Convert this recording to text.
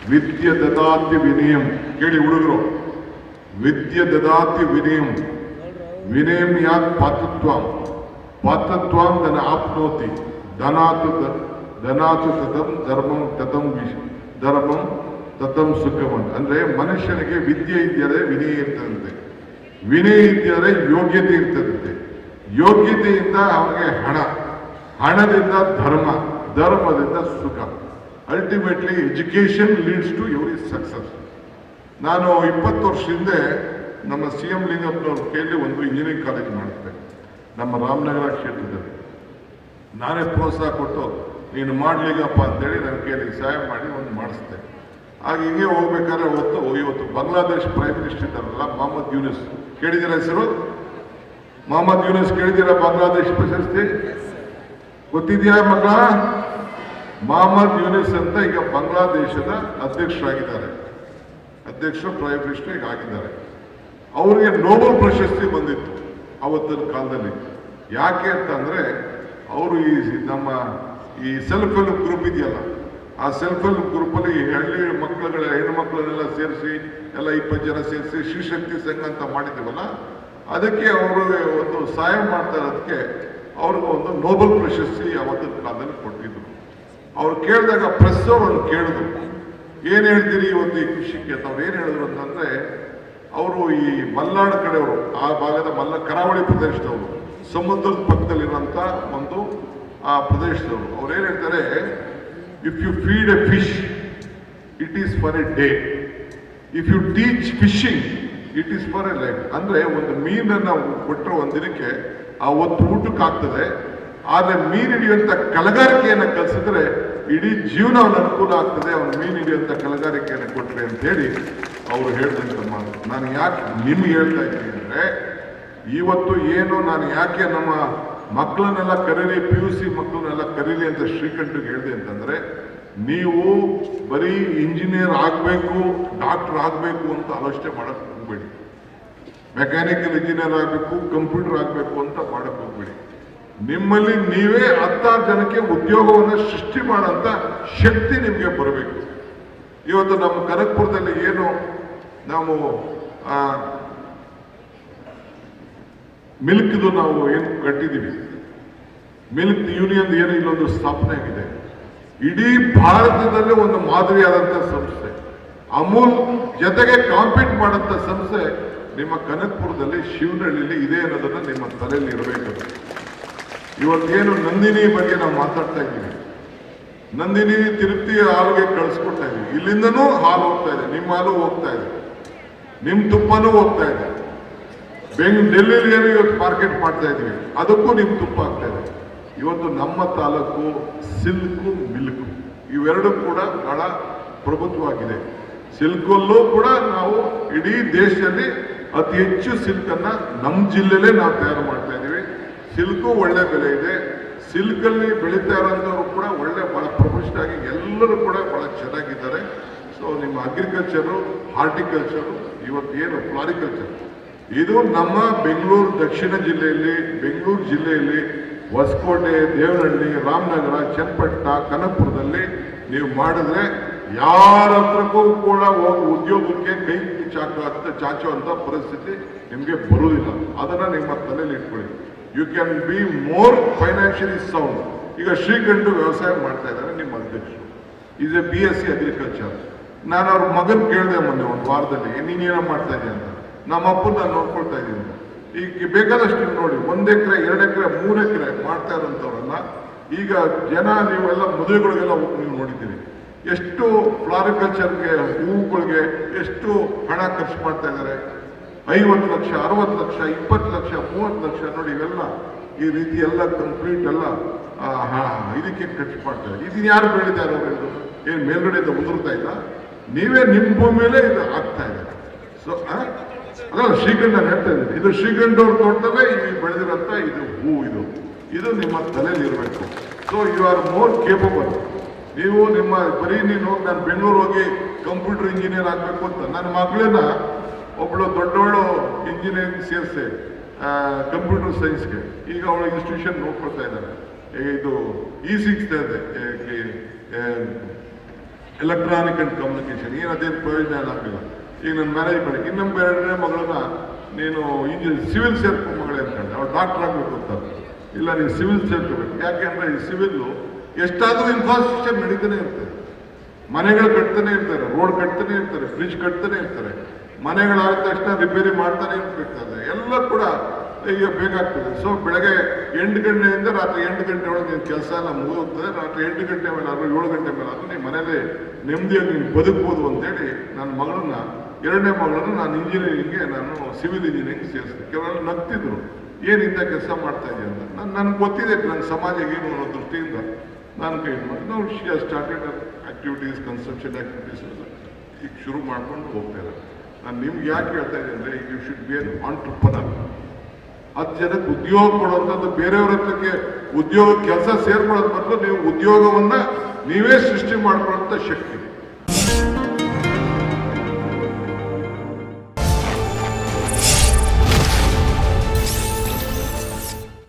ವಿದ್ಯೆ ದದಾತಿ ವಿನಯಂ. ಕೇಳಿ ಹುಡುಗರು, ವಿದ್ಯೆ ದದಾತಿ ವಿನಯಂ. ವಿನಯಂ ಯಾತ್ ಪಾತತ್ವಂ. ಪಾತತ್ವಂ ಧನ ಆಪ್ನೋತಿ. ಧನಾತು ತತಂ ಧರ್ಮಂ ಧರ್ಮಂ ತತಂ ಸುಖಮಂ. ಅಂದ್ರೆ ಮನುಷ್ಯನಿಗೆ ವಿದ್ಯೆ ಇದ್ದರೆ ವಿನಯ ಇರ್ತದಂತೆ, ವಿನಯ ಇದ್ದರೆ ಯೋಗ್ಯತೆ ಇರ್ತದಂತೆ, ಯೋಗ್ಯತೆಯಿಂದ ಅವನಿಗೆ ಹಣ, ಹಣದಿಂದ ಧರ್ಮ, ಧರ್ಮದಿಂದ ಸುಖ. Ultimately education leads to every success. ನಾನು 20 ವರ್ಷ ಹಿಂದೆ ನಮ್ಮ CM ಲಿಂಗಪ್ಪನವ್ರ ಕೈಯಲ್ಲಿ ಒಂದು ಇಂಜಿನಿಯರಿಂಗ್ ಕಾಲೇಜ್ ಮಾಡಿದ್ದೆ ನಮ್ಮ ರಾಮನಗರ ಕ್ಷೇತ್ರದಲ್ಲಿ. ನಾನೇ ಪ್ರೋತ್ಸಾಹ ಕೊಟ್ಟು ನೀನು ಮಾಡ್ಲಿಗಪ್ಪ ಅಂತೇಳಿ ನನ್ನ ಕೈಯಲ್ಲಿ ಸಹಾಯ ಮಾಡಿ ಒಂದು ಮಾಡಿಸ್ದೆ. ಆಗ ಹಿಂಗೆ ಹೋಗ್ಬೇಕಾದ್ರೆ ಇವತ್ತು ಬಾಂಗ್ಲಾದೇಶ್ ಪ್ರೈಮ್ ಮಿನಿಸ್ಟರ್ ಇದ್ದಾರಲ್ಲ, ಮೊಹಮ್ಮದ್ ಯೂನಿಸ್, ಕೇಳಿದಿರ ಹೆಸರು? ಮೊಹಮ್ಮದ್ ಯೂನಿಸ್ ಕೇಳಿದಿರ? ಬಾಂಗ್ಲಾದೇಶ್ ಪ್ರಶಸ್ತಿ ಗೊತ್ತಿದೆಯಾ ಮಕ್ಕಳ? ಮೊಹಮ್ಮದ್ ಯೂನಿಸ್ ಅಂತ ಈಗ ಬಾಂಗ್ಲಾದೇಶದ ಅಧ್ಯಕ್ಷರಾಗಿದ್ದಾರೆ, ಅಧ್ಯಕ್ಷರು ಪ್ರೈಮ್ ಮಿನಿಸ್ಟರ್ ಈಗ ಆಗಿದ್ದಾರೆ. ಅವರಿಗೆ ನೋಬೆಲ್ ಪ್ರಶಸ್ತಿ ಬಂದಿತ್ತು ಅವತ್ತಿನ ಕಾಲದಲ್ಲಿ. ಯಾಕೆ ಅಂತಂದ್ರೆ ಅವರು ನಮ್ಮ ಈ ಸೆಲ್ಫ್ ಹೆಲ್ಪ್ ಗ್ರೂಪ್ ಇದೆಯಲ್ಲ, ಆ ಸೆಲ್ಫ್ ಹೆಲ್ಪ್ ಗ್ರೂಪಲ್ಲಿ ಹಳ್ಳಿ ಹೆಣ್ಮಕ್ಳನ್ನೆಲ್ಲ ಸೇರಿಸಿ ಎಲ್ಲ 20 ಜನ ಸೇರಿಸಿ ಶ್ರೀಶಕ್ತಿ ಸಂಘ ಅಂತ ಮಾಡಿದ್ದೀವಲ್ಲ, ಅದಕ್ಕೆ ಅವರು ಒಂದು ಸಹಾಯ ಮಾಡ್ತಾ ಇರೋದಕ್ಕೆ ಅವ್ರಿಗೆ ಒಂದು ನೋಬೆಲ್ ಪ್ರಶಸ್ತಿ ಅವತ್ತಿನ ಕಾಲದಲ್ಲಿ ಕೊಟ್ಟಿದ್ರು. ಅವ್ರು ಕೇಳಿದಾಗ ಪ್ರೆಸ್ ಅವರು ಕೇಳಿದ್ರು, ಏನ್ ಹೇಳ್ತೀರಿ ಇವತ್ತು ಈ ಕೃಷಿಗೆ ಅಂತ. ಅವ್ರು ಏನ್ ಹೇಳಿದ್ರು ಅಂತಂದ್ರೆ, ಅವರು ಈ ಮಲ್ನಾಡು ಕಡೆಯವರು, ಆ ಭಾಗದ ಕರಾವಳಿ ಪ್ರದೇಶದವರು, ಸಮುದ್ರದ ಪಕ್ಕದಲ್ಲಿರುವಂತ ಒಂದು ಆ ಪ್ರದೇಶದವರು, ಅವ್ರು ಏನ್ ಹೇಳ್ತಾರೆ, if you feed a fish it is for a day, if you teach fishing it is for a life. ಅಂದ್ರೆ ಒಂದು ಮೀನನ್ನ ಕೊಟ್ಟರೆ ಒಂದಿನಕ್ಕೆ ಆ ಹೊತ್ತು ಊಟಕ್ಕೆ ಆಗ್ತದೆ, ಆದ್ರೆ ಮೀನು ಹಿಡಿಯುವಂತ ಕಲಗಾರಿಕೆಯನ್ನು ಕಲಿಸಿದ್ರೆ ಇಡೀ ಜೀವನ ಅವನ ಅನುಕೂಲ ಆಗ್ತದೆ. ಅವನು ಮೀನು ಹಿಡಿಯುವಂತ ಕಲಗಾರಿಕೆಯನ್ನು ಕೊಟ್ರೆ ಅಂತ ಹೇಳಿ ಅವರು ಹೇಳಿದಂತ ಮಾತು. ನಾನು ಯಾಕೆ ನಿಮ್ಗೆ ಹೇಳ್ತಾ ಇದ್ದೀನಿ ಅಂದ್ರೆ, ಇವತ್ತು ಏನು ನಾನು ಯಾಕೆ ನಮ್ಮ ಮಕ್ಕಳನ್ನೆಲ್ಲ ಕರೀರಿ, PUC ಮಕ್ಕಳನ್ನೆಲ್ಲ ಕರೀರಿ ಅಂತ ಶ್ರೀಕಂಠಗೆ ಹೇಳಿದೆ ಅಂತಂದ್ರೆ, ನೀವು ಬರೀ ಇಂಜಿನಿಯರ್ ಆಗಬೇಕು, ಡಾಕ್ಟರ್ ಆಗಬೇಕು ಅಂತ ಆಲೋಚನೆ ಮಾಡಕ್ ಹೋಗ್ಬೇಡಿ. ಮೆಕ್ಯಾನಿಕಲ್ ಇಂಜಿನಿಯರ್ ಆಗಬೇಕು, ಕಂಪ್ಯೂಟರ್ ಆಗಬೇಕು ಅಂತ ಮಾಡಕ್ ಹೋಗ್ಬೇಡಿ. ನಿಮ್ಮಲ್ಲಿ ನೀವೇ 16 ಜನಕ್ಕೆ ಉದ್ಯೋಗವನ್ನು ಸೃಷ್ಟಿ ಮಾಡೋಂಥ ಶಕ್ತಿ ನಿಮಗೆ ಬರಬೇಕು. ಇವತ್ತು ನಮ್ಮ ಕನಕಪುರದಲ್ಲಿ ಏನು ನಾವು ಮಿಲ್ಕ್ದು ನಾವು ಏನು ಕಟ್ಟಿದ್ದೀವಿ, ಮಿಲ್ಕ್ ಯೂನಿಯನ್ ಏನು ಇಲ್ಲೊಂದು ಸ್ಥಾಪನೆ ಆಗಿದೆ. ಇಡೀ ಭಾರತದಲ್ಲೇ ಒಂದು ಮಾದರಿಯಾದಂಥ ಸಂಸ್ಥೆ, ಅಮೂಲ್ ಜೊತೆಗೆ ಕಾಂಪೀಟ್ ಮಾಡೋಂಥ ಸಂಸ್ಥೆ ನಿಮ್ಮ ಕನಕಪುರದಲ್ಲಿ ಶಿವನಹಳ್ಳಿಲಿ ಇದೆ ಅನ್ನೋದನ್ನ ನಿಮ್ಮ ತಲೆಯಲ್ಲಿ ಇರಬೇಕು. ಇವತ್ತೇನು ನಂದಿನಿ ಬಗ್ಗೆ ನಾವು ಮಾತಾಡ್ತಾ ಇದ್ದೀವಿ, ನಂದಿನಿ ತಿರುಪತಿ ಹಾಲಿಗೆ ಕಳಿಸ್ಕೊಡ್ತಾ ಇದೀವಿ, ಇಲ್ಲಿಂದನೂ ಹಾಲು ಹೋಗ್ತಾ ಇದೆ, ನಿಮ್ಮ ಹಾಲು ಹೋಗ್ತಾ ಇದೆ, ನಿಮ್ಮ ತುಪ್ಪನೂ ಹೋಗ್ತಾ ಇದೆ. ಡೆಲ್ಲಿಲಿ ಏನು ಇವತ್ತು ಮಾರ್ಕೆಟ್ ಮಾಡ್ತಾ ಇದೀವಿ, ಅದಕ್ಕೂ ನಿಮ್ಮ ತುಪ್ಪ ಆಗ್ತಾ ಇದೆ. ಇವತ್ತು ನಮ್ಮ ತಾಲೂಕು ಸಿಲ್ಕು ಮಿಲ್ಕು ಇವೆರಡೂ ಕೂಡ ಬಹಳ ಪ್ರಭುತ್ವವಾಗಿದೆ. ಸಿಲ್ಕಲ್ಲೂ ಕೂಡ ನಾವು ಇಡೀ ದೇಶದಲ್ಲಿ ಅತಿ ಹೆಚ್ಚು ಸಿಲ್ಕನ್ನ ನಮ್ಮ ಜಿಲ್ಲೆಲೇ ನಾವು ತಯಾರು ಮಾಡ್ತಾ ಇದೀವಿ. ಸಿಲ್ಕು ಒಳ್ಳೆ ಬೆಲೆ ಇದೆ. ಸಿಲ್ಕಲ್ಲಿ ಬೆಳೀತಾ ಇರೋಂಥವ್ರು ಕೂಡ ಒಳ್ಳೆ ಬಹಳ ಪ್ರೊಫೆಷನಲ್ ಆಗಿ ಎಲ್ಲರೂ ಕೂಡ ಬಹಳ ಚೆನ್ನಾಗಿದ್ದಾರೆ. ಸೊ ನಿಮ್ಮ ಅಗ್ರಿಕಲ್ಚರು, ಹಾರ್ಟಿಕಲ್ಚರು, ಇವತ್ತೇನು ಫ್ಲಾರಿಕಲ್ಚರ್, ಇದು ನಮ್ಮ ಬೆಂಗಳೂರು ದಕ್ಷಿಣ ಜಿಲ್ಲೆಯಲ್ಲಿ, ಬೆಂಗಳೂರು ಜಿಲ್ಲೆಯಲ್ಲಿ ಹೊಸಕೋಟೆ, ದೇವನಹಳ್ಳಿ, ರಾಮನಗರ, ಚನ್ನಪಟ್ಟಣ, ಕನಕಪುರದಲ್ಲಿ ನೀವು ಮಾಡಿದ್ರೆ ಯಾರ ಹತ್ರಕ್ಕೂ ಕೂಡ ಹೋಗಿ ಉದ್ಯೋಗಕ್ಕೆ ಕೈ ಚಾಚುವಂತ ಪರಿಸ್ಥಿತಿ ನಿಮಗೆ ಬರುವುದಿಲ್ಲ. ಅದನ್ನ ನಿಮ್ಮ ತಲೆಯಲ್ಲಿ ಇಟ್ಕೊಳ್ಳಿ. You can be more financially sound. ಈಗ ಶ್ರೀಕಂಠು ವ್ಯವಸಾಯ ಮಾಡ್ತಾ ಇದ್ದಾರೆ, ನಿಮ್ಮ ಅಧ್ಯಕ್ಷರು ಈಸ್ ಎ BSc ಅಗ್ರಿಕಲ್ಚರ್. ನಾನು ಅವ್ರ ಮಗನ್ ಕೇಳಿದೆ ಮೊನ್ನೆ ಒಂದು ವಾರದಲ್ಲಿ, ನೀನೇನೋ ಮಾಡ್ತಾ ಇದೆಯಾ ಅಂತ. ನಮ್ಮ ಅಪ್ಪನ ನಾನು ನೋಡ್ಕೊಳ್ತಾ ಇದ್ದೀನಿ. ಈಗ ಬೇಕಾದಷ್ಟು ನೋಡಿ, 1 ಎಕರೆ 2 ಎಕರೆ 3 ಎಕರೆ ಮಾಡ್ತಾ ಇರೋಂಥವ್ರನ್ನ ಈಗ ಜನ ನೀವೆಲ್ಲ ಮದುವೆಗಳಿಗೆಲ್ಲ ಹೋಗಿ ನೀವು ನೋಡಿದ್ದೀರಿ, ಎಷ್ಟು ಫ್ಲಾರಿಕಲ್ಚರ್ಗೆ, ಹೂವುಗಳಿಗೆ ಎಷ್ಟು ಹಣ ಖರ್ಚು ಮಾಡ್ತಾ ಇದ್ದಾರೆ. 50 ಲಕ್ಷ, 60 ಲಕ್ಷ, 20 ಲಕ್ಷ, 30 ಲಕ್ಷ ನೋಡಿ, ಇವೆಲ್ಲ ಈ ರೀತಿ ಎಲ್ಲ ಕಂಪ್ಲೀಟ್ ಎಲ್ಲ ಇದಕ್ಕೆ ಖರ್ಚು ಮಾಡ್ತಾ ಇದ್ದಾರೆ. ಇದನ್ನ ಯಾರು ಬೆಳೀತಾ ಇರೋದು? ಏನು ಮೇಲ್ಗಡೆಯಿಂದ ಉದುರ್ತಾ ಇಲ್ಲ, ನೀವೇ ನಿಮ್ಮ ಭೂಮಿಯಲ್ಲೇ ಇದು ಆಗ್ತಾ ಇದೆ. ಸೊ ಅಲ್ಲ, ಶ್ರೀಕಂಠ ನಾನು ಹೇಳ್ತಾ ಇದ್ದೀನಿ, ಇದು ಶ್ರೀಕಂಠ ಅವ್ರ ತೋಟದಲ್ಲೇ ಈ ಬೆಳೆದಿರೋಂಥ ಇದು ಹೂ, ಇದು ನಿಮ್ಮ ತಲೆಯಲ್ಲಿ ಇರಬೇಕು. So you are more capable. ನೀವು ನಿಮ್ಮ ಬರೀ ನೀನು ಹೋಗಿ ನಾನು ಬೆಂಗಳೂರು ಹೋಗಿ ಕಂಪ್ಯೂಟರ್ ಇಂಜಿನಿಯರ್ ಆಗಬೇಕು ಅಂತ, ನನ್ನ ಮಗಳನ್ನ ಒಬ್ಬಳು ದೊಡ್ಡವಳು ಇಂಜಿನಿಯರಿಂಗ್ ಸೇರಿಸಿ ಕಂಪ್ಯೂಟರ್ ಸೈನ್ಸ್ಗೆ, ಈಗ ಅವಳು ಇನ್ಸ್ಟಿಟ್ಯೂಷನ್ ನೋಡ್ಕೊಳ್ತಾ ಇದ್ದಾರೆ. ಇದು ಸಿಗ್ತಾ ಇದೆ ಎಲೆಕ್ಟ್ರಾನಿಕ್ ಅಂಡ್ ಕಮ್ಯುನಿಕೇಶನ್ ಏನು ಅದೇನು ಪ್ರಯೋಜನ ಆಗಲಿಲ್ಲ. ಈಗ ನನ್ನ ಮ್ಯಾರೇಜ್ ಮಾಡಿ ಇನ್ನೊಂದು ಎರಡನೇ ಮಗಳನ್ನ ನೀನು ಸಿವಿಲ್ ಸೇರ್ಕೊ ಮಗಳೇ ಅಂತಂದ್ರೆ ಅವ್ಳು ಡಾಕ್ಟರ್ ಆಗಬೇಕು ಅಂತ. ಇಲ್ಲ ನೀನು ಸಿವಿಲ್ ಸೇರ್ಕೋಬೇಕು. ಯಾಕೆಂದ್ರೆ ಈ ಸಿವಿಲ್ಲು ಎಷ್ಟಾದರೂ ಇನ್ಫ್ರಾಸ್ಟ್ರಕ್ಚರ್ ನಡೀತಾನೆ ಇರ್ತದೆ. ಮನೆಗಳು ಕಟ್ತಾನೆ ಇರ್ತಾರೆ, ರೋಡ್ ಕಟ್ತಾನೆ ಇರ್ತಾರೆ, ಬ್ರಿಡ್ಜ್ ಕಟ್ತಾನೆ ಇರ್ತಾರೆ. ಮನೆಗಳಾದ ತಕ್ಷಣ ರಿಪೇರಿ ಮಾಡ್ತಾನೆ ಇರ್ಬೇಕಾದ್ರೆ ಎಲ್ಲ ಕೂಡ ಈಗ ಬೇಕಾಗ್ತದೆ. ಸೊ ಬೆಳಗ್ಗೆ 8 ಗಂಟೆಯಿಂದ ರಾತ್ರಿ 8 ಗಂಟೆ ಒಳಗೆ ನೀನು ಕೆಲಸ ಎಲ್ಲ ಮುಗಿದೋಗ್ತದೆ. ರಾತ್ರಿ 8 ಗಂಟೆ ಮೇಲೆ ಆದರೂ 7 ಗಂಟೆ ಮೇಲೆ ಆದರೂ ನೀನು ಮನೇಲಿ ನೆಮ್ಮದಿಯಾಗಿ ನೀನು ಬದುಕ್ಬೋದು ಅಂತೇಳಿ ನನ್ನ ಮಗಳನ್ನ, ಎರಡನೇ ಮಗಳನ್ನ ನಾನು ಇಂಜಿನಿಯರಿಂಗ್ಗೆ, ನಾನು ಸಿವಿಲ್ ಇಂಜಿನಿಯರಿಂಗ್ ಸೇರಿಸಿದೆ. ಕೆಲವರು ನಗ್ತಿದ್ರು, ಏನು ಇಂಥ ಕೆಲಸ ಮಾಡ್ತಾ ಇದೆಯಾ ಅಂತ. ನನಗೆ ಗೊತ್ತಿದೆ ನನ್ನ ಸಮಾಜ ಏನು ಅನ್ನೋ ದೃಷ್ಟಿಯಿಂದ ನಾನು ಕೈ ಮಾಡಿ ನಾವು ಸ್ಟಾರ್ಟೆಡ್ ಆಕ್ಟಿವಿಟೀಸ್, ಕನ್ಸ್ಟ್ರಕ್ಷನ್ ಆಕ್ಟಿವಿಟೀಸ್ ಎಲ್ಲ ಈಗ ಶುರು ಮಾಡ್ಕೊಂಡು ಹೋಗ್ತಾ ಇದ್ದಾರೆ. ನಾನು ನಿಮ್ಗೆ ಯಾಕೆ ಹೇಳ್ತಾ ಇದ್ದೀನಿ ಅಂದರೆ you should be an entrepreneur. 10 ಜನಕ್ಕೆ ಉದ್ಯೋಗ ಕೊಡುವಂಥದ್ದು, ಬೇರೆಯವ್ರ ಹತ್ರಕ್ಕೆ ಉದ್ಯೋಗ ಕೆಲಸ ಸೇರ್ಕೊಳ್ಳೋದು ಬದಲು ನೀವು ಉದ್ಯೋಗವನ್ನ ನೀವೇ ಸೃಷ್ಟಿ ಮಾಡ್ಕೊಳ್ಳೋಂಥ ಶಕ್ತಿ.